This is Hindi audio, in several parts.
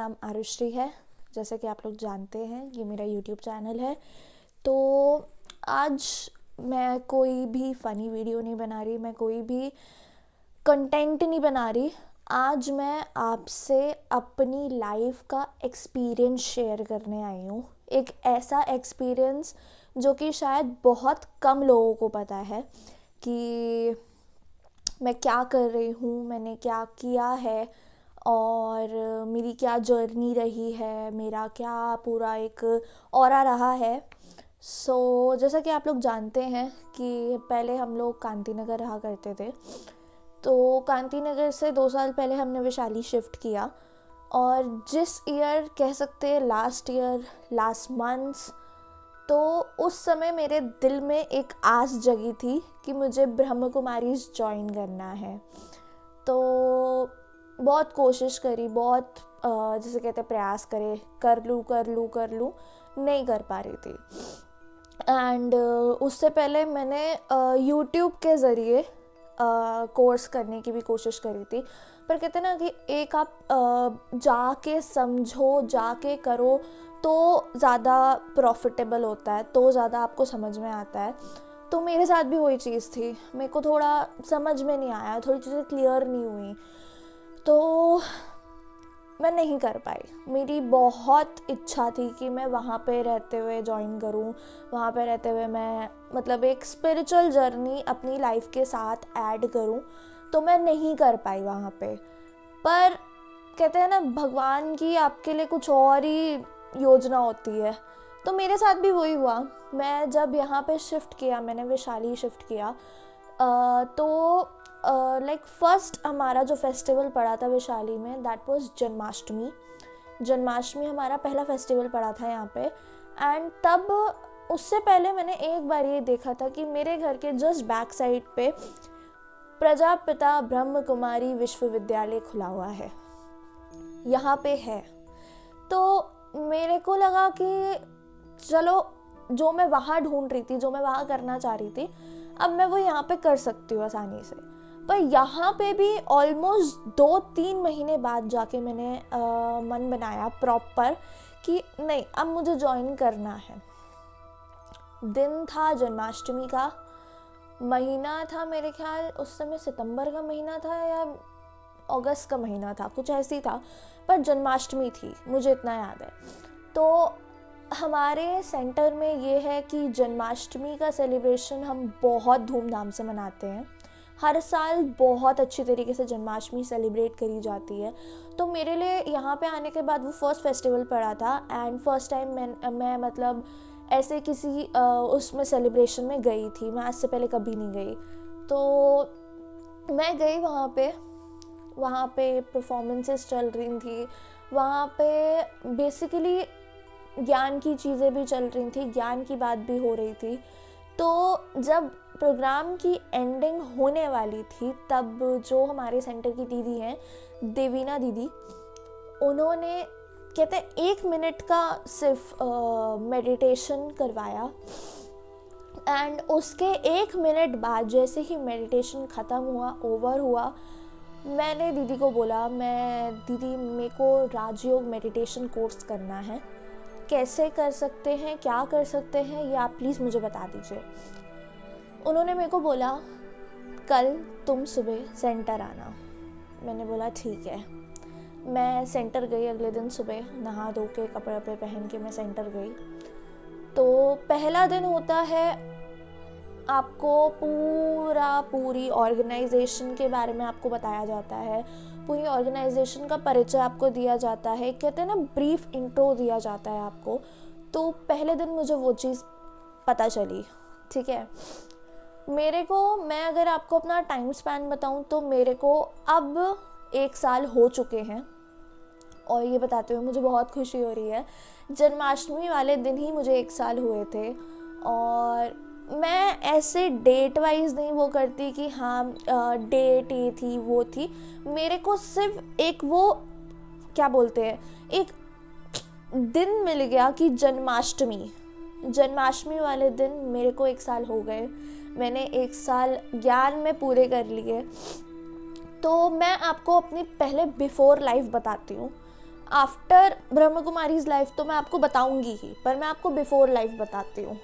नाम आरुश्री है। जैसे कि आप लोग जानते हैं, ये मेरा यूट्यूब चैनल है। तो आज मैं कोई भी फ़नी वीडियो नहीं बना रही, मैं कोई भी कंटेंट नहीं बना रही। आज मैं आपसे अपनी लाइफ का एक्सपीरियंस शेयर करने आई हूँ। एक ऐसा एक्सपीरियंस जो कि शायद बहुत कम लोगों को पता है कि मैं क्या कर रही हूँ, मैंने क्या किया है और मेरी क्या जर्नी रही है, मेरा क्या पूरा एक ऑरा रहा है। जैसा कि आप लोग जानते हैं कि पहले हम लोग कांति नगर रहा करते थे। तो कांति नगर से 2 साल पहले हमने वैशाली शिफ्ट किया और जिस ईयर कह सकते हैं लास्ट मंथ्स, तो उस समय मेरे दिल में एक आस जगी थी कि मुझे ब्रह्म कुमारी ज्वाइन करना है। तो बहुत कोशिश करी, बहुत जैसे कहते प्रयास करे, कर लूँ, नहीं कर पा रही थी। एंड उससे पहले मैंने यूट्यूब के ज़रिए कोर्स करने की भी कोशिश करी थी। पर कहते हैं ना कि एक आप जाके समझो, जाके करो तो ज़्यादा प्रॉफिटेबल होता है, तो ज़्यादा आपको समझ में आता है। तो मेरे साथ भी वही चीज़ थी, मेरे को थोड़ा समझ में नहीं आया, थोड़ी चीज़ें क्लियर नहीं हुई, तो मैं नहीं कर पाई। मेरी बहुत इच्छा थी कि मैं वहाँ पे रहते हुए ज्वाइन करूँ, वहाँ पे रहते हुए मैं मतलब एक स्पिरिचुअल जर्नी अपनी लाइफ के साथ ऐड करूँ, तो मैं नहीं कर पाई वहाँ पे। पर कहते हैं ना, भगवान की आपके लिए कुछ और ही योजना होती है। तो मेरे साथ भी वही हुआ। मैं जब यहाँ पे शिफ्ट किया, मैंने वैशाली शिफ्ट किया, तो फर्स्ट हमारा जो फेस्टिवल पड़ा था वैशाली में, दैट वाज जन्माष्टमी हमारा पहला फेस्टिवल पड़ा था यहाँ पे। एंड तब उससे पहले मैंने एक बार ये देखा था कि मेरे घर के जस्ट बैक साइड पे प्रजापिता ब्रह्म कुमारी विश्वविद्यालय खुला हुआ है, यहाँ पे है। तो मेरे को लगा कि चलो, जो मैं वहाँ ढूंढ रही थी, जो मैं वहाँ करना चाह रही थी, अब मैं वो यहाँ पे कर सकती हूँ आसानी से। पर यहाँ पे भी ऑलमोस्ट 2-3 महीने बाद जाके मैंने मन बनाया प्रॉपर कि नहीं, अब मुझे ज्वाइन करना है। दिन था जन्माष्टमी का, महीना था मेरे ख्याल उस समय सितंबर का महीना था या अगस्त का महीना था, कुछ ऐसी था, पर जन्माष्टमी थी, मुझे इतना याद है। तो हमारे सेंटर में ये है कि जन्माष्टमी का सेलिब्रेशन हम बहुत धूमधाम से मनाते हैं। हर साल बहुत अच्छी तरीके से जन्माष्टमी सेलिब्रेट करी जाती है। तो मेरे लिए यहाँ पे आने के बाद वो फर्स्ट फेस्टिवल पड़ा था एंड फर्स्ट टाइम मैं मतलब ऐसे किसी उसमें सेलिब्रेशन में गई थी। मैं आज से पहले कभी नहीं गई। तो मैं गई वहाँ पे परफॉर्मेंसेस चल रही थी, वहाँ पे बेसिकली ज्ञान की चीज़ें भी चल रही थी, ज्ञान की बात भी हो रही थी। तो जब प्रोग्राम की एंडिंग होने वाली थी, तब जो हमारे सेंटर की दीदी हैं, देवीना दीदी, उन्होंने कहते 1 मिनट का सिर्फ मेडिटेशन करवाया। एंड उसके 1 मिनट बाद जैसे ही मेडिटेशन ख़त्म हुआ, ओवर हुआ, मैंने दीदी को बोला, दीदी मेरे को राजयोग मेडिटेशन कोर्स करना है, कैसे कर सकते हैं, क्या कर सकते हैं, ये आप प्लीज़ मुझे बता दीजिए। उन्होंने मेरे को बोला, कल तुम सुबह सेंटर आना। मैंने बोला ठीक है। मैं सेंटर गई, अगले दिन सुबह नहा धो के कपड़े वपड़े पहन के मैं सेंटर गई। तो पहला दिन होता है, आपको पूरी ऑर्गेनाइजेशन के बारे में आपको बताया जाता है, पूरी ऑर्गेनाइजेशन का परिचय आपको दिया जाता है, कहते हैं ना ब्रीफ इंट्रो दिया जाता है आपको। तो पहले दिन मुझे वो चीज़ पता चली, ठीक है। मैं अगर आपको अपना टाइम स्पैन बताऊं तो मेरे को अब 1 साल हो चुके हैं और ये बताते हुए मुझे बहुत खुशी हो रही है। जन्माष्टमी वाले दिन ही मुझे 1 साल हुए थे और मैं ऐसे डेट वाइज नहीं वो करती कि हाँ डेट ये थी वो थी। मेरे को सिर्फ एक वो क्या बोलते हैं, एक दिन मिल गया कि जन्माष्टमी वाले दिन मेरे को 1 साल हो गए। मैंने 1 साल ज्ञान में पूरे कर लिए। तो मैं आपको अपनी पहले बिफोर लाइफ बताती हूँ। आफ्टर ब्रह्म कुमारीज लाइफ तो मैं आपको बताऊंगी ही, पर मैं आपको बिफोर लाइफ बताती हूँ।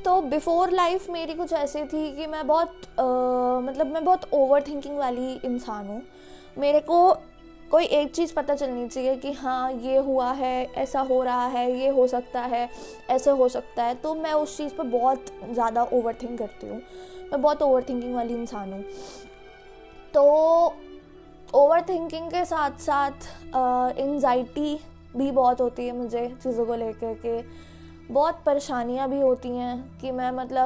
तो बिफोर लाइफ मेरी कुछ ऐसी थी कि मैं बहुत ओवर थिंकिंग वाली इंसान हूँ। मेरे को कोई एक चीज़ पता चलनी चाहिए कि हाँ ये हुआ है, ऐसा हो रहा है, ये हो सकता है, ऐसे हो सकता है, तो मैं उस चीज़ पर बहुत ज़्यादा ओवर थिंक करती हूँ। मैं बहुत ओवर थिंकिंग वाली इंसान हूँ। तो ओवर थिंकिंग के साथ साथ एंजाइटी भी बहुत होती है मुझे चीज़ों को लेकर के, बहुत परेशानियाँ भी होती हैं कि मैं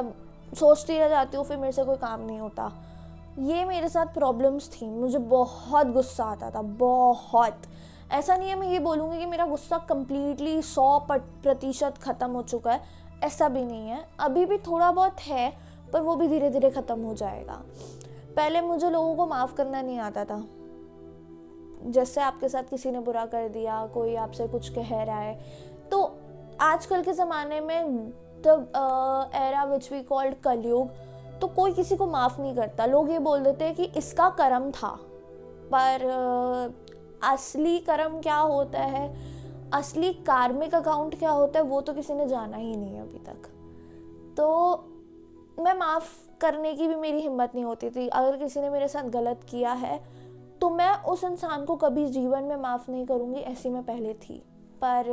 सोचती रह जाती हूँ, फिर मेरे से कोई काम नहीं होता। ये मेरे साथ प्रॉब्लम्स थी। मुझे बहुत गुस्सा आता था, बहुत। ऐसा नहीं है मैं ये बोलूँगी कि मेरा गुस्सा कम्प्लीटली 100% ख़त्म हो चुका है, ऐसा भी नहीं है। अभी भी थोड़ा बहुत है, पर वो भी धीरे धीरे ख़त्म हो जाएगा। पहले मुझे लोगों को माफ़ करना नहीं आता था। जैसे आपके साथ किसी ने बुरा कर दिया, कोई आपसे कुछ कह रहा है, तो आजकल के ज़माने में the era which we called Kalyug, तो कोई किसी को माफ़ नहीं करता। लोग ये बोल देते हैं कि इसका कर्म था, पर असली कर्म क्या होता है, असली कार्मिक अकाउंट क्या होता है, वो तो किसी ने जाना ही नहीं है अभी तक। तो मैं माफ़ करने की भी मेरी हिम्मत नहीं होती थी। अगर किसी ने मेरे साथ गलत किया है तो मैं उस इंसान को कभी जीवन में माफ़ नहीं करूँगी, ऐसी मैं पहले थी। पर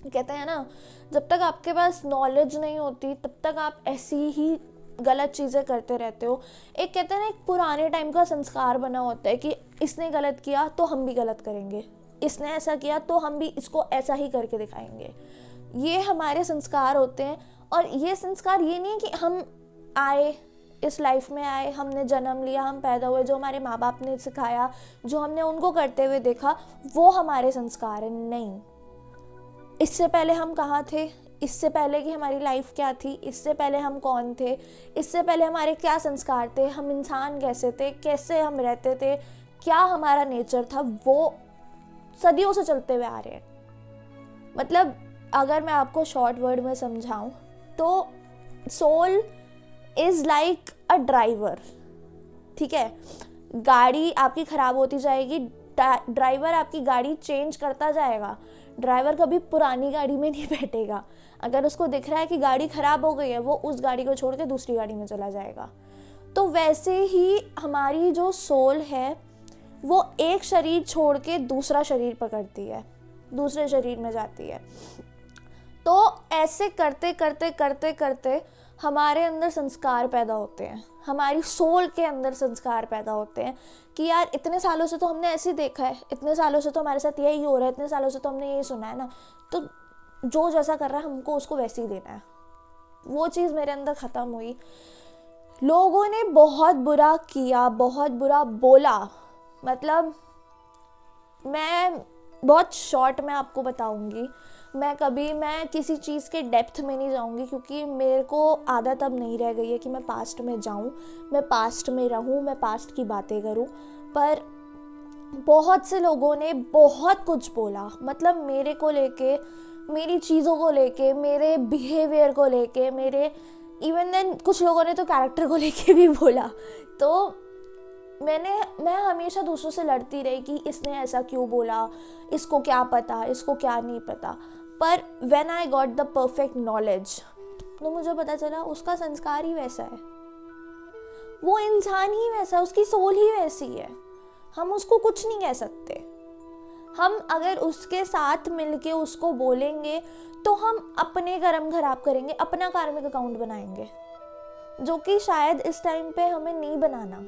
कहते हैं ना, जब तक आपके पास नॉलेज नहीं होती तब तक आप ऐसी ही गलत चीज़ें करते रहते हो। एक कहते हैं ना, एक पुराने टाइम का संस्कार बना होता है कि इसने गलत किया तो हम भी गलत करेंगे, इसने ऐसा किया तो हम भी इसको ऐसा ही करके दिखाएंगे। ये हमारे संस्कार होते हैं। और ये संस्कार ये नहीं है कि हम आए, इस लाइफ में आए, हमने जन्म लिया, हम पैदा हुए, जो हमारे माँ बाप ने सिखाया, जो हमने उनको करते हुए देखा, वो हमारे संस्कार है। नहीं, इससे पहले हम कहाँ थे, इससे पहले कि हमारी लाइफ क्या थी, इससे पहले हम कौन थे, इससे पहले हमारे क्या संस्कार थे, हम इंसान कैसे थे, कैसे हम रहते थे, क्या हमारा नेचर था, वो सदियों से चलते हुए आ रहे हैं। अगर मैं आपको शॉर्ट वर्ड में समझाऊं तो soul is like a driver. ठीक है, गाड़ी आपकी ख़राब होती जाएगी, ड्राइवर आपकी गाड़ी चेंज करता जाएगा। ड्राइवर कभी पुरानी गाड़ी में नहीं बैठेगा। अगर उसको दिख रहा है कि गाड़ी ख़राब हो गई है, वो उस गाड़ी को छोड़ के दूसरी गाड़ी में चला जाएगा। तो वैसे ही हमारी जो सोल है वो एक शरीर छोड़ के दूसरा शरीर पकड़ती है, दूसरे शरीर में जाती है। तो ऐसे करते करते करते करते हमारे अंदर संस्कार पैदा होते हैं, हमारी सोल के अंदर संस्कार पैदा होते हैं कि यार इतने सालों से तो हमने ऐसे देखा है, इतने सालों से तो हमारे साथ यही हो रहा है, इतने सालों से तो हमने यही सुना है ना, तो जो जैसा कर रहा है हमको उसको वैसे ही देना है। वो चीज़ मेरे अंदर ख़त्म हुई। लोगों ने बहुत बुरा किया, बहुत बुरा बोला। मैं बहुत शॉर्ट में आपको बताऊंगी, मैं किसी चीज़ के डेप्थ में नहीं जाऊंगी, क्योंकि मेरे को आदत अब नहीं रह गई है कि मैं पास्ट में जाऊं, मैं पास्ट में रहूं, मैं पास्ट की बातें करूं। पर बहुत से लोगों ने बहुत कुछ बोला, मेरे को लेके, मेरी चीज़ों को लेके, मेरे बिहेवियर को लेके, मेरे इवन देन कुछ लोगों ने तो कैरेक्टर को लेके भी बोला। तो मैं हमेशा दूसरों से लड़ती रही कि इसने ऐसा क्यों बोला, इसको क्या पता, इसको क्या नहीं पता। पर when I got the perfect knowledge, तो मुझे पता चला उसका संस्कार ही वैसा है, वो इंसान ही वैसा, उसकी सोल ही वैसी है। हम उसको कुछ नहीं कह सकते। हम अगर उसके साथ मिलके उसको बोलेंगे तो हम अपने कर्म खराब करेंगे, अपना कार्मिक अकाउंट बनाएंगे, जो कि शायद इस टाइम पे हमें नहीं बनाना,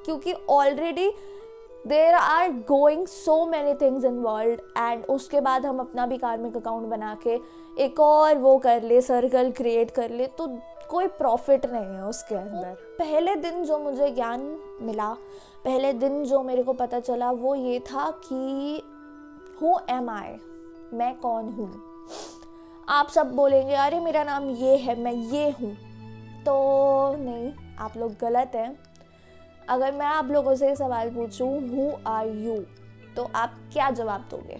क्योंकि already there are going so many things in world. And उसके बाद हम अपना भी कार्मिक अकाउंट बना के एक और वो कर ले, सर्कल क्रिएट कर ले, तो कोई प्रॉफिट नहीं है उसके अंदर। पहले दिन जो मुझे ज्ञान मिला, पहले दिन जो मेरे को पता चला, वो ये था कि हु एम आई, मैं कौन हूँ। आप सब बोलेंगे अरे मेरा नाम ये है, मैं ये हूँ, तो नहीं, आप लोग गलत हैं। अगर मैं आप लोगों से सवाल पूछूं हु आर यू, तो आप क्या जवाब दोगे?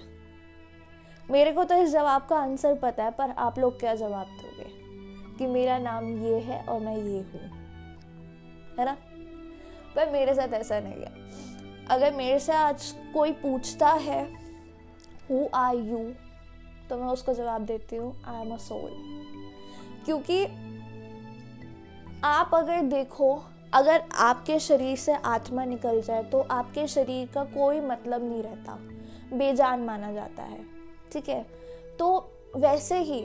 मेरे को तो इस जवाब का आंसर पता है, पर आप लोग क्या जवाब दोगे? कि मेरा नाम ये है और मैं ये हूँ, है ना? पर मेरे साथ ऐसा नहीं है। अगर मेरे से आज कोई पूछता है हु आर यू, तो मैं उसको जवाब देती हूँ आई एम अ सोल। क्योंकि आप अगर देखो, अगर आपके शरीर से आत्मा निकल जाए तो आपके शरीर का कोई मतलब नहीं रहता, बेजान माना जाता है, ठीक है। तो वैसे ही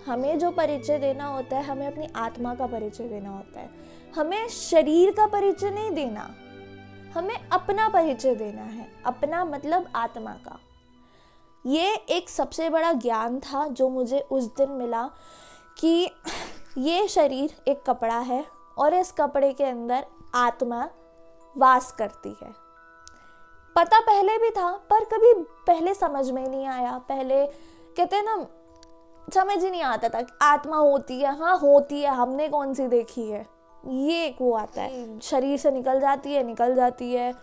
हमें जो परिचय देना होता है, हमें अपनी आत्मा का परिचय देना होता है। हमें शरीर का परिचय नहीं देना, हमें अपना परिचय देना है, अपना मतलब आत्मा का। ये एक सबसे बड़ा ज्ञान था जो मुझे उस दिन मिला कि ये शरीर एक कपड़ा है और इस कपड़े के अंदर आत्मा वास करती है। पता पहले भी था पर कभी पहले समझ में नहीं आया। पहले कहते हैं ना, समझ ही नहीं आता था कि आत्मा होती है, हाँ होती है, हमने कौन सी देखी है। ये एक वो आता है, शरीर से निकल जाती है।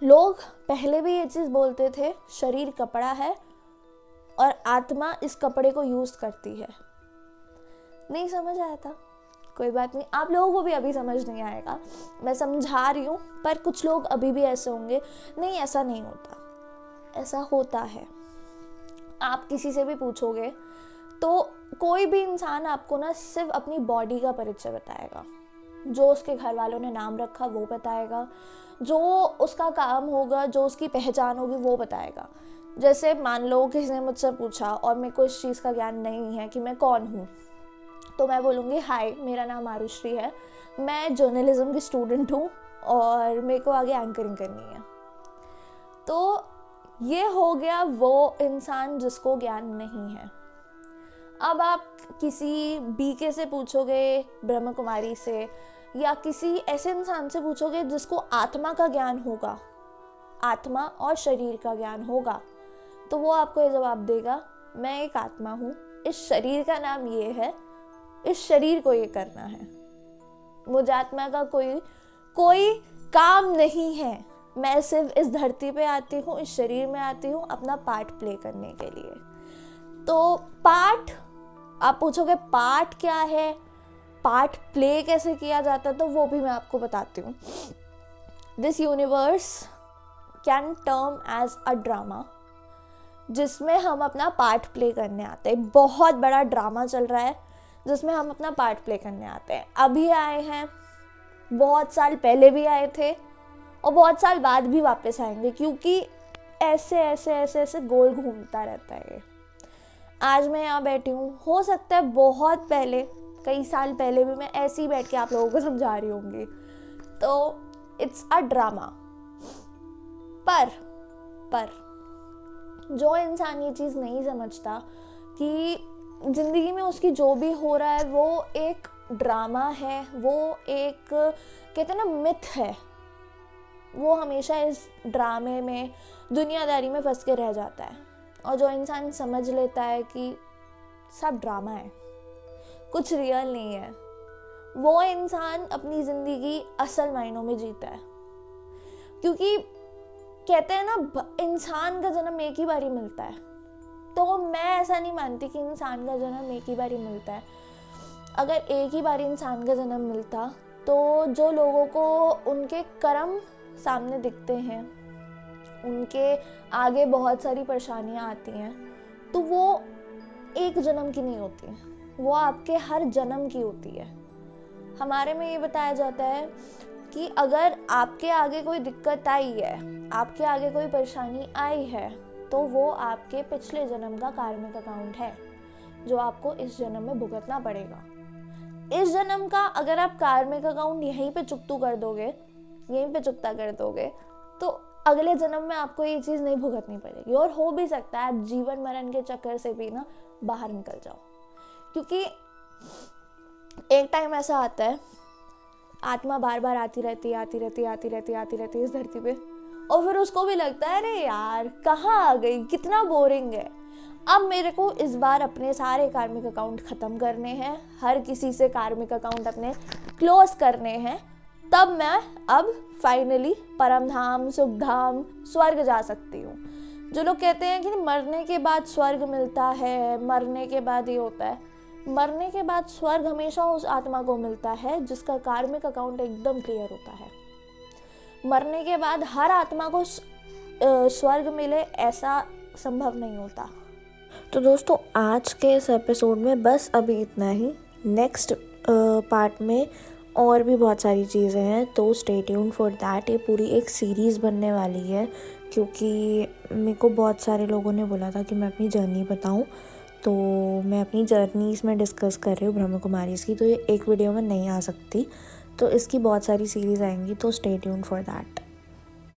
लोग पहले भी ये चीज़ बोलते थे, शरीर कपड़ा है और आत्मा इस कपड़े को यूज़ करती है। नहीं समझ आया था, कोई बात नहीं, आप लोगों को भी अभी समझ नहीं आएगा, मैं समझा रही हूँ। पर कुछ लोग अभी भी ऐसे होंगे, नहीं ऐसा नहीं होता, ऐसा होता है। आप किसी से भी पूछोगे तो कोई भी इंसान आपको ना सिर्फ अपनी बॉडी का परिचय बताएगा, जो उसके घर वालों ने नाम रखा वो बताएगा, जो उसका काम होगा, जो उसकी पहचान होगी वो बताएगा। जैसे मान लो किसी ने मुझसे पूछा और मेरे को इस चीज़ का ज्ञान नहीं है कि मैं कौन हूँ, तो मैं बोलूँगी हाय मेरा नाम आरुश्री है, मैं जर्नलिज्म की स्टूडेंट हूँ और मेरे को आगे एंकरिंग करनी है। तो ये हो गया वो इंसान जिसको ज्ञान नहीं है। अब आप किसी बीके से पूछोगे, ब्रह्म कुमारी से, या किसी ऐसे इंसान से पूछोगे जिसको आत्मा का ज्ञान होगा, आत्मा और शरीर का ज्ञान होगा, तो वो आपको ये जवाब देगा मैं एक आत्मा हूँ, इस शरीर का नाम ये है, इस शरीर को ये करना है, मुझे आत्मा का कोई काम नहीं है, मैं सिर्फ इस धरती पे आती हूँ, इस शरीर में आती हूँ अपना पार्ट प्ले करने के लिए। तो पार्ट, आप पूछोगे पार्ट क्या है, पार्ट प्ले कैसे किया जाता है, तो वो भी मैं आपको बताती हूँ। This universe can term as a drama, जिसमें हम अपना पार्ट प्ले करने आते हैं। बहुत बड़ा ड्रामा चल रहा है जिसमें हम अपना पार्ट प्ले करने आते हैं। अभी आए हैं, बहुत साल पहले भी आए थे और बहुत साल बाद भी वापस आएंगे, क्योंकि ऐसे ऐसे ऐसे ऐसे गोल घूमता रहता है। आज मैं यहाँ बैठी हूँ, हो सकता है बहुत पहले, कई साल पहले भी मैं ऐसे ही बैठ के आप लोगों को समझा रही होंगी। तो इट्स अ ड्रामा। पर जो इंसान ये चीज़ नहीं समझता कि ज़िंदगी में उसकी जो भी हो रहा है वो एक ड्रामा है, वो एक कहते हैं ना मिथ है, वो हमेशा इस ड्रामे में, दुनियादारी में फंस के रह जाता है। और जो इंसान समझ लेता है कि सब ड्रामा है, कुछ रियल नहीं है, वो इंसान अपनी ज़िंदगी असल मायनों में जीता है। क्योंकि कहते हैं ना इंसान का जन्म एक ही बारी मिलता है, तो मैं ऐसा नहीं मानती कि इंसान का जन्म एक ही बारी मिलता है। अगर एक ही बारी इंसान का जन्म मिलता तो जो लोगों को उनके कर्म सामने दिखते हैं, उनके आगे बहुत सारी परेशानियां आती हैं, तो वो एक जन्म की नहीं होती, वो आपके हर जन्म की होती है। हमारे में ये बताया जाता है कि अगर आपके आगे कोई दिक्कत आई है, आपके आगे कोई परेशानी आई है, तो वो आपके पिछले जन्म का कार्मिक अकाउंट है जो आपको इस जन्म में भुगतना पड़ेगा। इस जन्म का अगर आप कार्मिक अकाउंट यहीं पे चुकता कर दोगे तो अगले जन्म में आपको ये चीज़ नहीं भुगतनी पड़ेगी। और हो भी सकता है आप जीवन मरण के चक्कर से भी ना बाहर निकल जाओ, क्योंकि एक टाइम ऐसा आता है आत्मा बार बार आती रहती है इस धरती पे, और फिर उसको भी लगता है अरे यार कहाँ आ गई, कितना बोरिंग है, अब मेरे को इस बार अपने सारे कार्मिक अकाउंट ख़त्म करने हैं, हर किसी से कार्मिक अकाउंट अपने क्लोज करने हैं, तब मैं अब फाइनली परम धाम, सुख धाम, स्वर्ग जा सकती हूँ। जो लोग कहते हैं कि मरने के बाद स्वर्ग मिलता है, मरने के बाद ये होता है, मरने के बाद स्वर्ग हमेशा उस आत्मा को मिलता है जिसका कार्मिक अकाउंट एकदम क्लियर होता है। मरने के बाद हर आत्मा को स्वर्ग मिले ऐसा संभव नहीं होता। तो दोस्तों आज के इस एपिसोड में बस अभी इतना ही। नेक्स्ट पार्ट में और भी बहुत सारी चीज़ें हैं, तो स्टे ट्यून्ड फॉर दैट। ये पूरी एक सीरीज़ बनने वाली है, क्योंकि मेरे को बहुत सारे लोगों ने बोला था कि मैं अपनी जर्नी बताऊं, तो मैं अपनी जर्नी इसमें डिस्कस कर रही हूँ ब्रह्म कुमारीज़ की, तो ये एक वीडियो में नहीं आ सकती, तो इसकी बहुत सारी सीरीज़ आएंगी, तो स्टे ट्यून्ड फॉर दैट।